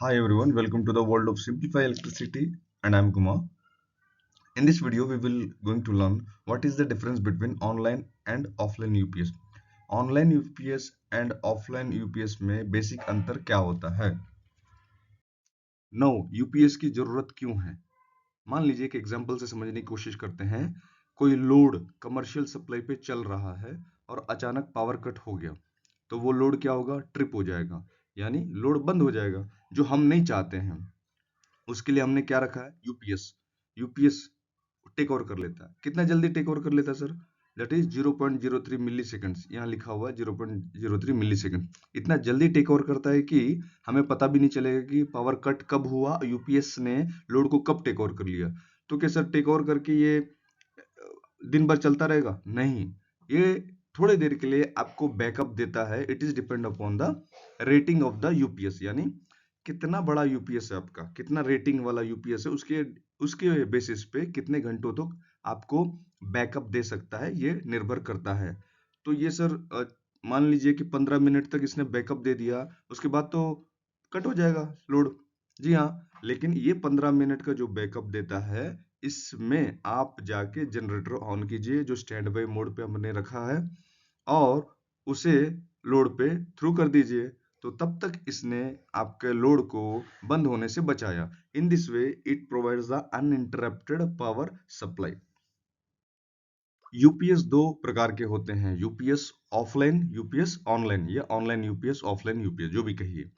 Hi everyone, welcome to the world of Simplify Electricity and I'm Kumar. In this video we will going to learn what is the difference between online and offline UPS. Online UPS and offline UPS में basic अंतर क्या होता है? No UPS की जरूरत क्यों है? मान लीजिए एक एग्जांपल से समझने की कोशिश करते हैं। कोई लोड कमर्शियल सप्लाई पे चल रहा है और अचानक पावर कट हो गया, तो वो लोड क्या होगा? ट्रिप हो जाएगा, यानी लोड बंद हो जाएगा, जो हम नहीं चाहते हैं। उसके लिए हमने क्या रखा है? यूपीएस। यूपीएस टेक ओवर कर लेता है। कितना जल्दी टेक ओवर कर लेता है sir? That is 0.03 milliseconds. यहाँ लिखा हुआ है 0.03 मिली सेकेंड। इतना जल्दी टेक ओवर करता है कि हमें पता भी नहीं चलेगा कि पावर कट कब हुआ, यूपीएस ने लोड को कब टेक ओवर कर लिया। तो क्या सर टेक ओवर करके ये दिन भर चलता रहेगा? नहीं, ये थोड़े देर के लिए आपको बैकअप देता है। It is depend upon the rating of the UPS, यानी कितना बड़ा यूपीएस है आपका, कितना रेटिंग वाला यूपीएस है, उसके उसके बेसिस पे कितने घंटों तक आपको बैकअप दे सकता है, ये निर्भर करता है। तो ये सर मान लीजिए कि 15 मिनट तक इसने बैकअप दे दिया, उसके बाद तो कट हो जाएगा लोड। जी हाँ, लेकिन ये 15 मिनट का जो बैकअप देता है, इसमें आप जाके जनरेटर ऑन कीजिए जो स्टैंड बाय मोड पे हमने रखा है, और उसे लोड पे थ्रू कर दीजिए। तो तब तक इसने आपके लोड को बंद होने से बचाया। In this way it provides the uninterrupted power supply. UPS दो प्रकार के होते हैं, यूपीएस ऑफलाइन, यूपीएस ऑनलाइन, या ऑनलाइन यूपीएस, ऑफलाइन यूपीएस, जो भी कहिए।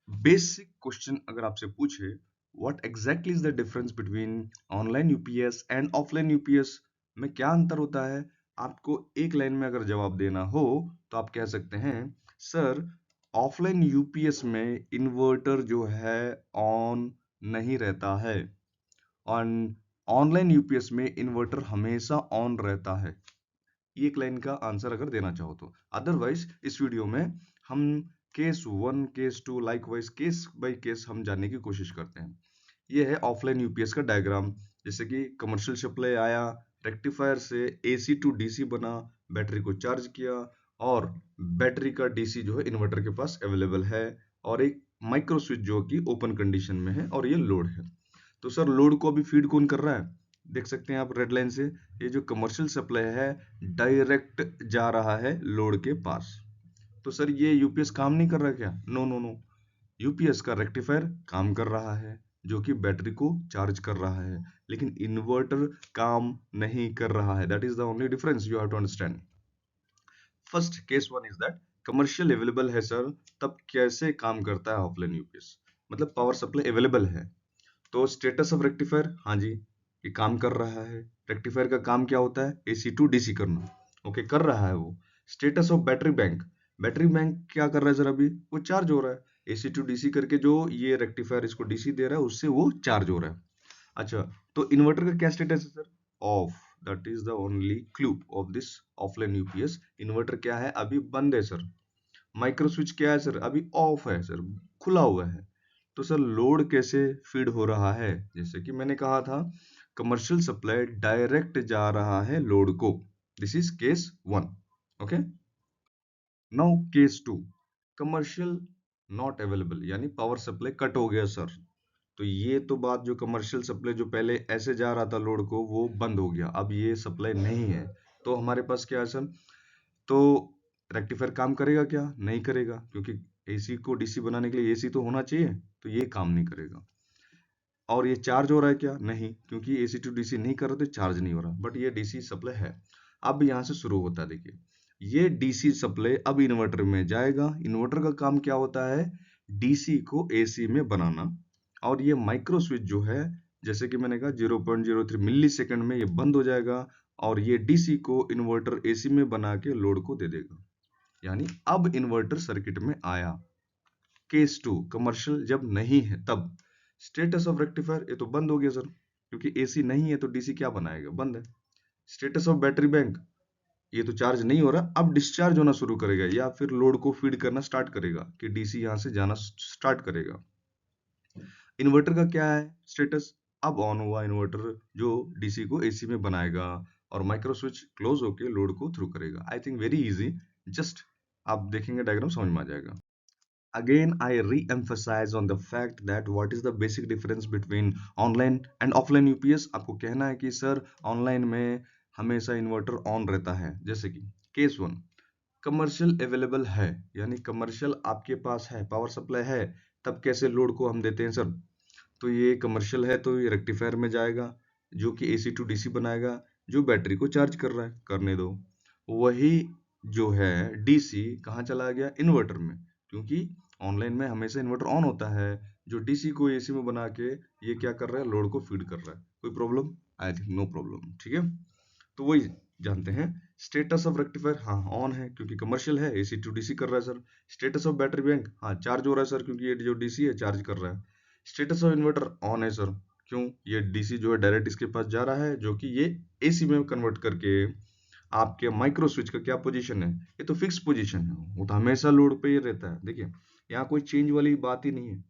बेसिक क्वेश्चन अगर आपसे पूछे what exactly is the difference between online UPS and offline UPS में क्या अंतर होता है, आपको एक लाइन में अगर जवाब देना हो तो आप कह सकते हैं सर ऑफलाइन यूपीएस में इन्वर्टर जो है ऑन नहीं रहता है, और ऑनलाइन यूपीएस में इन्वर्टर हमेशा ऑन रहता है। एक लाइन का आंसर अगर देना चाहो तो। अदरवाइज इस वीडियो में हम case one, case two, likewise case by case हम जानने की कोशिश करते हैं। ये है ऑफलाइन यूपीएस का डायग्राम। जैसे कि कमर्शियल सप्लाई आया, रेक्टिफायर से एसी टू डीसी बना, बैटरी को चार्ज किया, और बैटरी का डीसी जो है इन्वर्टर के पास अवेलेबल है, और एक माइक्रो स्विच जो कि ओपन कंडीशन में है, और ये लोड है। तो सर लोड को अभी फीड कौन कर रहा है? देख सकते हैं आप रेड लाइन से, ये जो कमर्शियल सप्लाई है डायरेक्ट जा रहा है लोड के पास। तो सर ये यूपीएस काम नहीं कर रहा क्या? नो नो नो, यूपीएस का रेक्टिफायर काम कर रहा है जो कि बैटरी को चार्ज कर रहा है, लेकिन इन्वर्टर काम नहीं कर रहा है। That is the only difference you have to understand. First case one is that commercial available है सर, तब कैसे काम करता है ऑफलाइन यूपीएस? मतलब पावर सप्लाई अवेलेबल है तो स्टेटस ऑफ रेक्टिफायर, हाँ जी ये काम कर रहा है। रेक्टिफायर का काम क्या होता है? एसी टू डीसी करना। ओके, कर रहा है वो। Status of battery bank, battery bank क्या कर रहा है सर? अभी वो चार्ज हो रहा है। एसी टू डीसी करके जो ये रेक्टिफायर इसको डीसी दे रहा है, उससे वो चार्ज हो रहा है। अच्छा, तो इन्वर्टर का क्या स्टेटस है sir? Of. That is the only clue of this offline UPS. Inverter क्या है? अभी बंद है सर। माइक्रो स्विच क्या है सर? अभी ऑफ है सर, खुला हुआ है। तो सर लोड कैसे फीड हो रहा है? जैसे कि मैंने कहा था, कमर्शियल सप्लाई डायरेक्ट जा रहा है लोड को। This is case one. Okay, now case two, commercial not available, यानी पावर सप्लाई कट हो गया सर। तो ये तो बात, जो कमर्शियल सप्लाई जो पहले ऐसे जा रहा था लोड को, वो बंद हो गया, अब ये सप्लाई नहीं है। तो हमारे पास क्या है सर? तो रेक्टिफायर काम करेगा क्या? नहीं करेगा, क्योंकि एसी को डीसी बनाने के लिए एसी तो होना चाहिए, तो ये काम नहीं करेगा। और ये चार्ज हो रहा है क्या? नहीं, क्योंकि एसी टू डीसी नहीं कर रहे तो चार्ज नहीं हो रहा, बट ये डीसी सप्लाई है। अब यहाँ से शुरू होता है, देखिए ये डीसी सप्लाई अब इन्वर्टर में जाएगा। इन्वर्टर का काम क्या होता है? डीसी को एसी में बनाना। और ये माइक्रो स्विच जो है, जैसे कि मैंने कहा 0.03 मिली सेकेंड में ये बंद हो जाएगा, और ये डीसी को इन्वर्टर एसी में बना के लोड को दे देगा। यानी अब इन्वर्टर सर्किट में आया। केस टू, कमर्शियल जब नहीं है तब। स्टेटस ऑफ रेक्टिफायर, ये तो बंद हो गया सर, क्योंकि एसी नहीं है तो डीसी क्या बनाएगा? बंद है। स्टेटस ऑफ बैटरी बैंक, ये तो चार्ज नहीं हो रहा, अब डिस्चार्ज होना शुरू करेगा, या फिर लोड को फीड करना स्टार्ट करेगा कि डीसी यहां से जाना स्टार्ट करेगा। इन्वर्टर का क्या है स्टेटस? अब ऑन हुआ इन्वर्टर, जो डीसी को एसी में बनाएगा, और माइक्रो स्विच क्लोज होके लोड को थ्रू करेगा। I think very easy, just आप देखेंगे डायग्राम समझ में आ जाएगा। again I re-emphasize on the fact that what is the basic difference between online and offline UPS. आपको कहना है कि सर ऑनलाइन में हमेशा इन्वर्टर ऑन रहता है, जैसे कि केस वन, कमर्शियल अवेलेबल है, यानी कमर्शियल आपके पास है, पावर सप्लाई है, तब कैसे लोड को हम देते हैं सर? तो ये कमर्शियल है तो ये रेक्टिफायर में जाएगा जो कि एसी टू डीसी बनाएगा, जो बैटरी को चार्ज कर रहा है, करने दो। वही जो है डीसी कहाँ चला गया? इन्वर्टर में, क्योंकि ऑनलाइन में हमेशा इन्वर्टर ऑन होता है, जो डीसी को एसी में बना के ये क्या कर रहा है? लोड को फीड कर रहा है। कोई problem? I think no problem, ठीक है। तो वही जानते हैं। स्टेटस ऑफ रेक्टिफायर, हाँ ऑन है क्योंकि कमर्शियल है, एसी टू डीसी कर रहा है sir. Status of battery bank, हाँ चार्ज हो रहा है सर, क्योंकि ये जो डीसी है चार्ज कर रहा है। स्टेटस ऑफ इन्वर्टर ऑन है सर, क्यों? ये डीसी जो है डायरेक्ट इसके पास जा रहा है, जो कि ये एसी में कन्वर्ट करके आपके माइक्रो स्विच का क्या पोजीशन है? ये तो फिक्स पोजीशन है, वो तो हमेशा लोड पे ही रहता है। देखिए यहाँ कोई चेंज वाली बात ही नहीं है,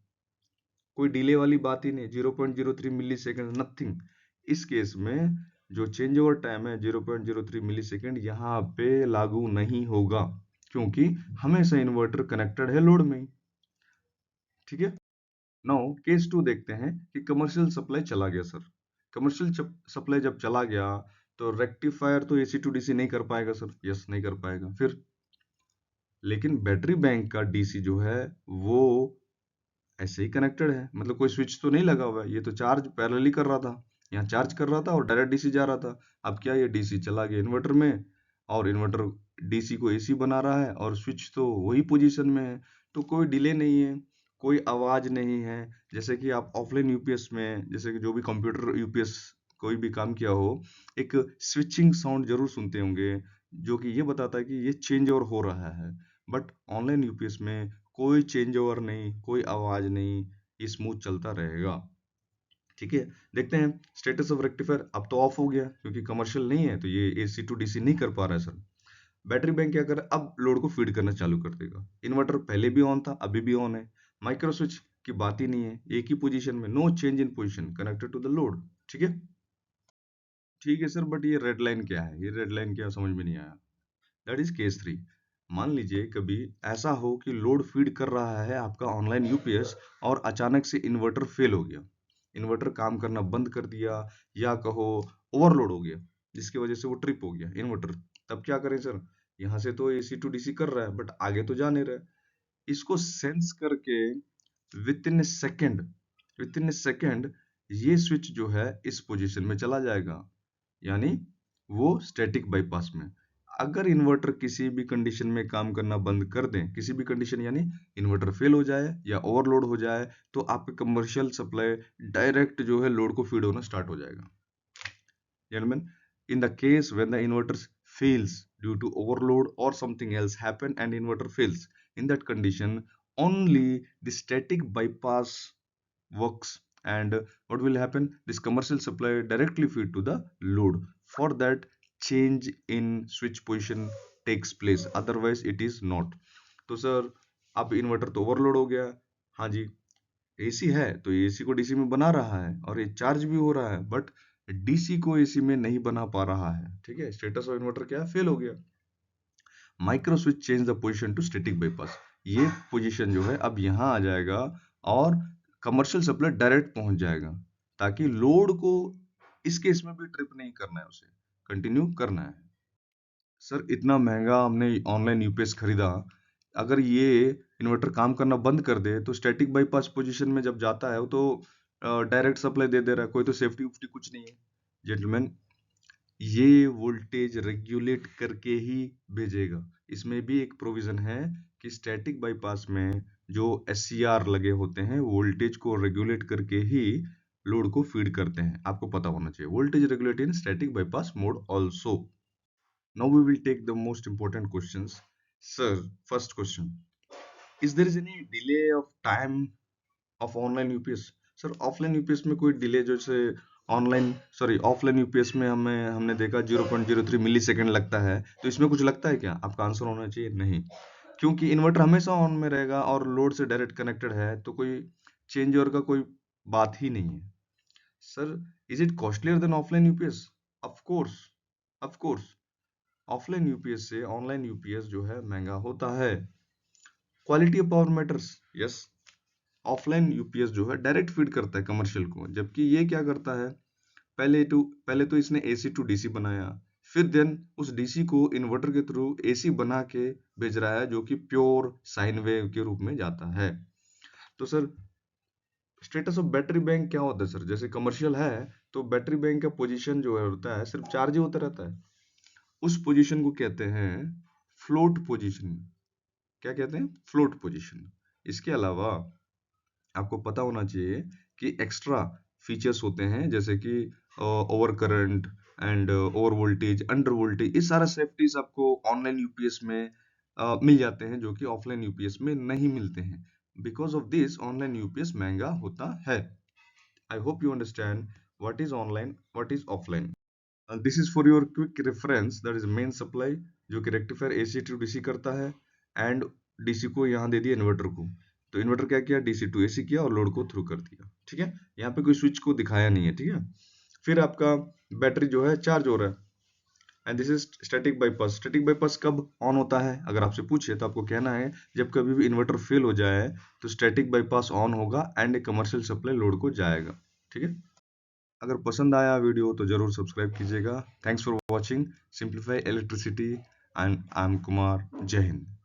कोई डिले वाली बात ही नहीं, 0.03 मिली सेकेंड, नथिंग। इस केस में जो चेंज ओवर टाइम है 0.03 मिली सेकेंड यहाँ पे लागू नहीं होगा, क्योंकि हमेशा इन्वर्टर कनेक्टेड है लोड में, ठीक है। नाउ केस टू देखते हैं कि कमर्शियल सप्लाई चला गया सर। कमर्शियल सप्लाई जब चला गया तो रेक्टिफायर तो एसी टू डीसी नहीं कर पाएगा सर, यस नहीं कर पाएगा। फिर लेकिन बैटरी बैंक का डीसी जो है वो ऐसे ही कनेक्टेड है, मतलब कोई स्विच तो नहीं लगा हुआ है, ये तो चार्ज पैरेलली कर रहा था, यहाँ चार्ज कर रहा था और डायरेक्ट डीसी जा रहा था। अब क्या ये डीसी चला गया इन्वर्टर में, और इन्वर्टर डीसी को एसी बना रहा है और स्विच तो वही पोजीशन में है, तो कोई डिले नहीं है, कोई आवाज नहीं है। जैसे कि आप ऑफलाइन यूपीएस में, जैसे कि जो भी कंप्यूटर यूपीएस कोई भी काम किया हो, एक स्विचिंग साउंड जरूर सुनते होंगे, जो कि ये बताता है कि ये चेंज ओवर हो रहा है। बट ऑनलाइन यूपीएस में कोई चेंज ओवर नहीं, कोई आवाज नहीं, ये स्मूथ चलता रहेगा, ठीक है। देखते हैं स्टेटस ऑफ रेक्टिफायर, अब तो ऑफ हो गया क्योंकि कमर्शियल नहीं है, तो ये एसी टू डीसी नहीं कर पा रहा है सर। बैटरी बैंक क्या करे? अब लोड को फीड करना चालू कर देगा। इन्वर्टर पहले भी ऑन था, अभी भी ऑन है। माइक्रो स्विच की बात ही नहीं है, एक ही पोजीशन में, no change in position, connected to the load, ठीक है। ठीक है सर, बट ये रेड लाइन क्या है? ये रेड लाइन क्या, समझ में नहीं आया। That is case three. मान लीजिए कभी ऐसा हो कि लोड फीड कर रहा है आपका ऑनलाइन यूपीएस और अचानक से इन्वर्टर फेल हो गया, इन्वर्टर काम करना बंद कर दिया, या कहो ओवरलोड हो गया, जिसकी वजह से वो ट्रिप हो गया इन्वर्टर। तब क्या करें सर? यहाँ से तो एसी टू डीसी कर रहा है बट आगे तो जा नहीं रहा है। इसको सेंस करके with in second, with in second ये स्विच जो है इस पोजीशन में चला जाएगा, यानी वो स्टैटिक बाईपास में। अगर इन्वर्टर किसी भी कंडीशन में काम करना बंद कर दें, किसी भी कंडीशन यानी इन्वर्टर फेल हो जाए या ओवरलोड हो जाए, तो आपके कमर्शियल सप्लाई डायरेक्ट जो है लोड को फीड होना स्टार्ट हो जाएगा। Gentlemen, in the case when the inverter fails due to overload or something else happen and inverter fails, in that condition only the static bypass works, and what will happen? This commercial supply directly feed to the load. For that change in switch position takes place, otherwise it is not. तो sir अब inverter तो overload हो गया, हाँ जी, AC है तो AC को DC में बना रहा है और ये चार्ज भी हो रहा है, बट डीसी को एसी में नहीं बना पा रहा है, ठीक है। स्टेटस ऑफ इन्वर्टर क्या है? फेल हो गया। Micro switch change the position to static bypass, ये पोजीशन जो है अब यहाँ आ जाएगा और कमर्शियल सप्लाई डायरेक्ट पहुंच जाएगा, ताकि लोड को इस केस में भी ट्रिप नहीं करना है, उसे कंटिन्यू करना है। सर इतना महंगा हमने ऑनलाइन यूपीएस खरीदा, अगर ये इन्वर्टर काम करना बंद कर दे तो स्टैटिक बाईपास पोजीशन में जब जाता है वो तो डायरेक्ट सप्लाई दे दे रहा है, कोई तो सेफ्टी उफ्टी कुछ नहीं है। जेंटलमैन, ये वोल्टेज रेगुलेट करके ही भेजेगा। इसमें भी एक प्रोविजन है कि स्टैटिक बाईपास में जो एससीआर लगे होते हैं वोल्टेज को रेगुलेट करके ही लोड को फीड करते हैं, आपको पता होना चाहिए। Voltage regulate in static bypass mode also. Now we will take the most important questions. Sir, first question. Is there is any delay of time of online UPS? Sir offline UPS में कोई delay, जैसे online sorry offline UPS में हमने देखा 0.03 मिली second लगता है, तो इसमें कुछ लगता है क्या? आपका आंसर होना चाहिए नहीं, क्योंकि इन्वर्टर हमेशा ऑन में रहेगा और लोड से डायरेक्ट कनेक्टेड है, तो कोई चेंज ओवर का कोई बात ही नहीं है। Sir is it costlier then offline UPS? Of course, of course offline UPS से ऑनलाइन यूपीएस जो है महंगा होता है। Quality of power matters, yes. Offline UPS जो है डायरेक्ट फीड करता है कमर्शियल को, जबकि ये क्या करता है, पहले तो इसने एसी टू डीसी बनाया, फिर देन उस डीसी को इन्वर्टर के थ्रू एसी बना के भेज रहा है, जो कि प्योर साइन वेव के रूप में जाता है। तो sir status of battery bank क्या होता है सर, जैसे कमर्शियल है तो बैटरी बैंक का पोजीशन जो है होता है सिर्फ चार्ज ही होता रहता है, उस पोजीशन को कहते हैं फ्लोट पोजीशन। क्या कहते हैं, फ्लोट पोजीशन। इसके अलावा आपको पता होना चाहिए कि एक्स्ट्रा फीचर्स होते हैं, जैसे कि over current and over voltage, under voltage, ये सारा सेफ्टीज आपको ऑनलाइन यूपीएस में मिल जाते हैं, जो कि ऑफलाइन यूपीएस में नहीं मिलते हैं। Because of this online UPS महंगा होता है। I hope you understand what is online, what is offline. This is for your quick reference, that is main supply जो कि रेक्टिफायर एसी टू डीसी करता है, एंड डीसी को यहाँ दे दिया इन्वर्टर को, तो इन्वर्टर क्या किया, डीसी टू एसी किया और लोड को थ्रू कर दिया। ठीक है, यहाँ पे कोई स्विच को दिखाया नहीं है। ठीक है, फिर आपका बैटरी जो है चार्ज हो रहा है, and this is static bypass. Static bypass कब ऑन होता है अगर आपसे पूछे तो आपको कहना है जब कभी भी इन्वर्टर फेल हो जाए तो स्टैटिक बाईपास ऑन होगा एंड कमर्शियल सप्लाई लोड को जाएगा। ठीक है, अगर पसंद आया वीडियो तो जरूर सब्सक्राइब कीजिएगा। Thanks for watching simplify electricity, and I am Kumar. जय हिंद।